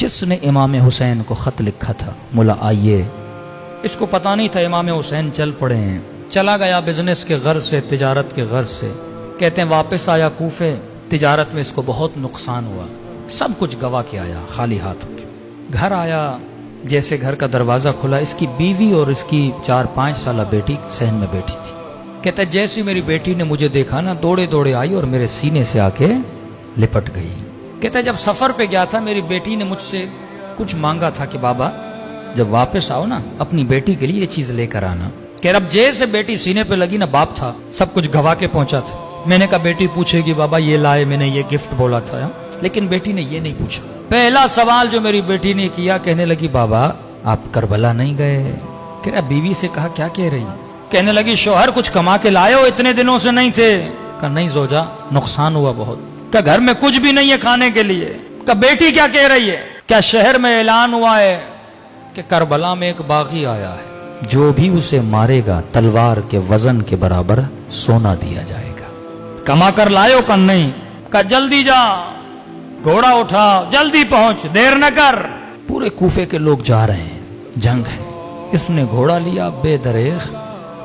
جس نے امام حسین کو خط لکھا تھا مولا آئیے، اس کو پتہ نہیں تھا امام حسین چل پڑے ہیں، چلا گیا بزنس کے غرض سے، تجارت کے غرض سے، کہتے ہیں واپس آیا کوفے، تجارت میں اس کو بہت نقصان ہوا، سب کچھ گوا کے آیا خالی ہاتھ کے، گھر آیا، جیسے گھر کا دروازہ کھلا اس کی بیوی اور اس کی 4-5 سالہ بیٹی صحن میں بیٹھی تھی۔ کہتا ہے جیسی میری بیٹی نے مجھے دیکھا نا، دوڑے دوڑے آئی اور میرے سینے سے آ کے لپٹ گئی۔ کہتا ہے جب سفر پہ گیا تھا میری بیٹی نے مجھ سے کچھ مانگا تھا کہ بابا جب واپس آؤ نا اپنی بیٹی کے لیے یہ چیز لے کر آنا۔ کہ رب جیسے بیٹی سینے پہ لگی نا، باپ تھا سب کچھ گوا کے پہنچا تھا۔ میں نے کہا بیٹی پوچھے گی بابا یہ لائے، میں نے یہ گفٹ بولا تھا، لیکن بیٹی نے یہ نہیں پوچھا۔ پہلا سوال جو میری بیٹی نے کیا، کہنے لگی بابا آپ کربلا نہیں گئے؟ کہ رب بیوی سے کہا کیا کہہ رہی؟ کہنے لگی شوہر کچھ کما کے لائے ہو، اتنے دنوں سے نہیں تھے؟ کہا نہیں زوجہ نقصان ہوا بہت۔ کہا گھر میں کچھ بھی نہیں ہے کھانے کے لیے؟ کہا بیٹی کیا کہہ رہی ہے؟ کیا شہر میں اعلان ہوا ہے کہ کربلا میں ایک باغی آیا ہے، جو بھی اسے مارے گا تلوار کے وزن کے برابر سونا دیا جائے گا۔ کما کر لائے ہو؟ کہ نہیں۔ کہا جلدی جا، گھوڑا اٹھا، جلدی پہنچ، دیر نہ کر۔ پورے کوفے کے لوگ جا رہے ہیں، جنگ ہے، اس نے گھوڑا لیا، بے دریغ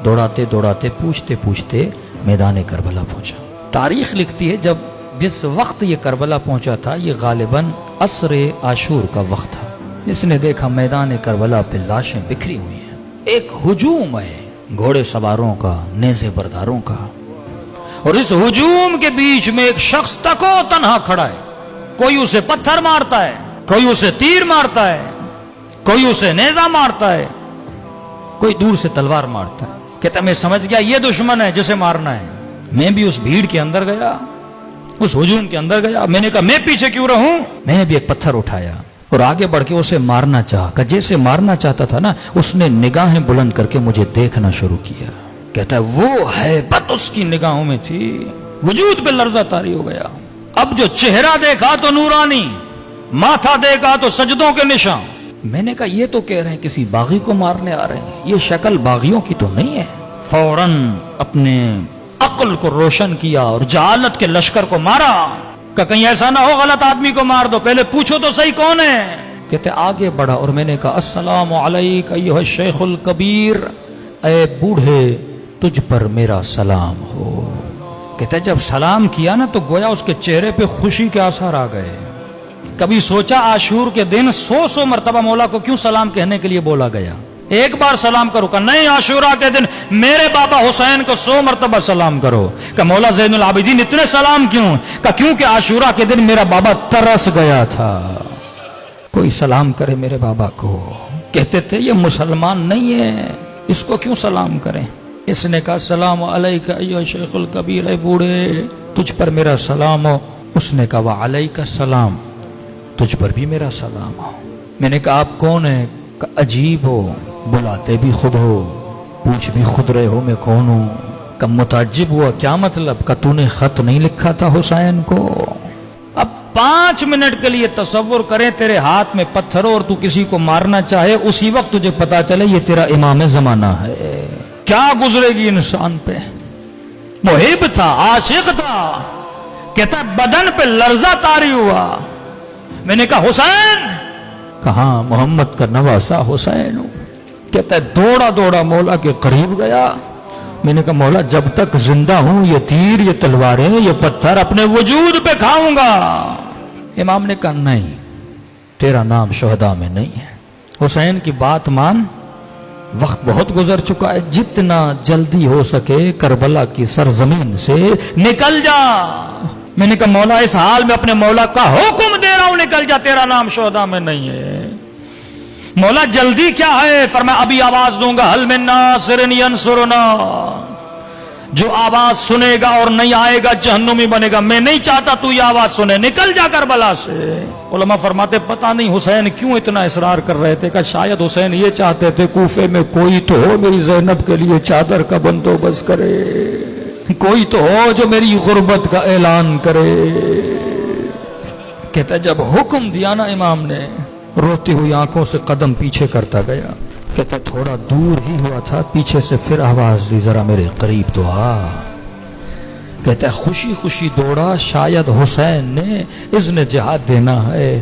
دوڑاتے دوڑاتے پوچھتے پوچھتے میدان کربلا پہنچا۔ تاریخ لکھتی ہے جب جس وقت یہ کربلا پہنچا تھا یہ غالباً عصر عاشور کا وقت تھا۔ اس نے دیکھا میدان کربلا پہ لاشیں بکھری ہوئی ہیں، ایک ہجوم ہے گھوڑے سواروں کا، نیزے برداروں کا، اور اس ہجوم کے بیچ میں ایک شخص تکو تنہا کھڑا ہے۔ کوئی اسے پتھر مارتا ہے، کوئی اسے تیر مارتا ہے، کوئی اسے نیزہ مارتا ہے، کوئی دور سے تلوار مارتا ہے۔ کہتا میں سمجھ گیا یہ دشمن ہے جسے مارنا ہے۔ میں بھی اس بھیڑ کے اندر گیا، اس ہجوم کے اندر گیا، میں نے کہا میں پیچھے کیوں رہوں؟ میں نے بھی ایک پتھر اٹھایا اور آگے بڑھ کے اسے مارنا چاہا۔ کہ جیسے مارنا چاہتا تھا نا، اس نے نگاہیں بلند کر کے مجھے دیکھنا شروع کیا۔ کہتا ہے وہ ہیبت اس کی نگاہوں میں تھی، وجود پہ لرزہ طاری ہو گیا۔ اب جو چہرہ دیکھا تو نورانی، ماتھا دیکھا تو سجدوں کے نشان۔ میں نے کہا یہ تو کہہ رہے ہیں کسی باغی کو مارنے آ رہے ہیں، یہ شکل باغیوں کی تو نہیں ہے۔ فوراً اپنے عقل کو روشن کیا اور جہالت کے لشکر کو مارا۔ کہ کہیں ایسا نہ ہو غلط آدمی کو مار دو، پہلے پوچھو تو صحیح کون ہے۔ کہتے آگے بڑھا اور میں نے کہا السلام علیک ایھا الشیخ الکبیر، اے بوڑھے تجھ پر میرا سلام ہو۔ کہتے جب سلام کیا نا تو گویا اس کے چہرے پہ خوشی کے آثار آ گئے۔ کبھی سوچا عاشور کے دن 100 مرتبہ مولا کو کیوں سلام کہنے کے لیے بولا گیا؟ ایک بار سلام کرو۔ کہ نہیں، عاشورہ کے دن میرے بابا حسین کو 100 مرتبہ سلام کرو۔ کہ مولا زین العابدین اتنے سلام کیوں؟ کہ کیونکہ عاشورہ کے دن میرا بابا ترس گیا تھا، کوئی سلام کرے میرے بابا کو۔ کہتے تھے یہ مسلمان نہیں ہے، اس کو کیوں سلام کریں؟ اس نے کہا السلام علیک ایھا الشیخ الکبیر، اے بوڑھے تجھ پر میرا سلام ہو۔ اس نے کہا وعلیک السلام، تجھ پر بھی میرا سلام ہو۔ میں نے کہا آپ کون ہیں؟ کہ عجیب ہو، بلاتے بھی خود ہو، پوچھ بھی خود رہے ہو میں کون ہوں۔ کہ متعجب ہوا کیا مطلب؟ کہ تو نے خط نہیں لکھا تھا حسین کو؟ اب 5 منٹ کے لیے تصور کریں تیرے ہاتھ میں پتھر ہو اور تو کسی کو مارنا چاہے، اسی وقت تجھے پتا چلے یہ تیرا امام زمانہ ہے، کیا گزرے گی انسان پہ؟ محب تھا، عاشق تھا، کہتا بدن پہ لرزہ طاری ہوا۔ میں نے کہا حسین؟ کہاں محمد کا نواسا حسین ہوں۔ کہتا ہے دوڑا دوڑا مولا کے قریب گیا۔ میں نے کہا مولا جب تک زندہ ہوں یہ تیر، یہ تلواریں، یہ پتھر اپنے وجود پہ کھاؤں گا۔ امام نے کہا نہیں، تیرا نام شہداء میں نہیں ہے، حسین کی بات مان، وقت بہت گزر چکا ہے، جتنا جلدی ہو سکے کربلا کی سرزمین سے نکل جا۔ میں نے کہا مولا اس حال میں اپنے مولا کا حکم دے رہا ہوں نکل جا، تیرا نام شہداء میں نہیں ہے۔ مولا جلدی کیا ہے؟ فرمایا ابھی آواز دوں گا، حل من ناصر ینصرنا، جو آواز سنے گا اور نہیں آئے گا جہنمی بنے گا۔ میں نہیں چاہتا تو یہ آواز سنے، نکل جا کربلا سے۔ علماء فرماتے پتہ نہیں حسین کیوں اتنا اصرار کر رہے تھے، کہ شاید حسین یہ چاہتے تھے کوفے میں کوئی تو ہو میری زینب کے لیے چادر کا بندوبست کرے، کوئی تو ہو جو میری غربت کا اعلان کرے۔ کہتا جب حکم دیا نا امام نے، روتی ہوئی آنکھوں سے قدم پیچھے کرتا گیا۔ کہتا تھوڑا دور ہی ہوا تھا، پیچھے سے پھر آواز دی ذرا میرے قریب تو آ۔ کہتا ہے خوشی خوشی دوڑا، شاید حسین نے اذن جہاد دینا ہے۔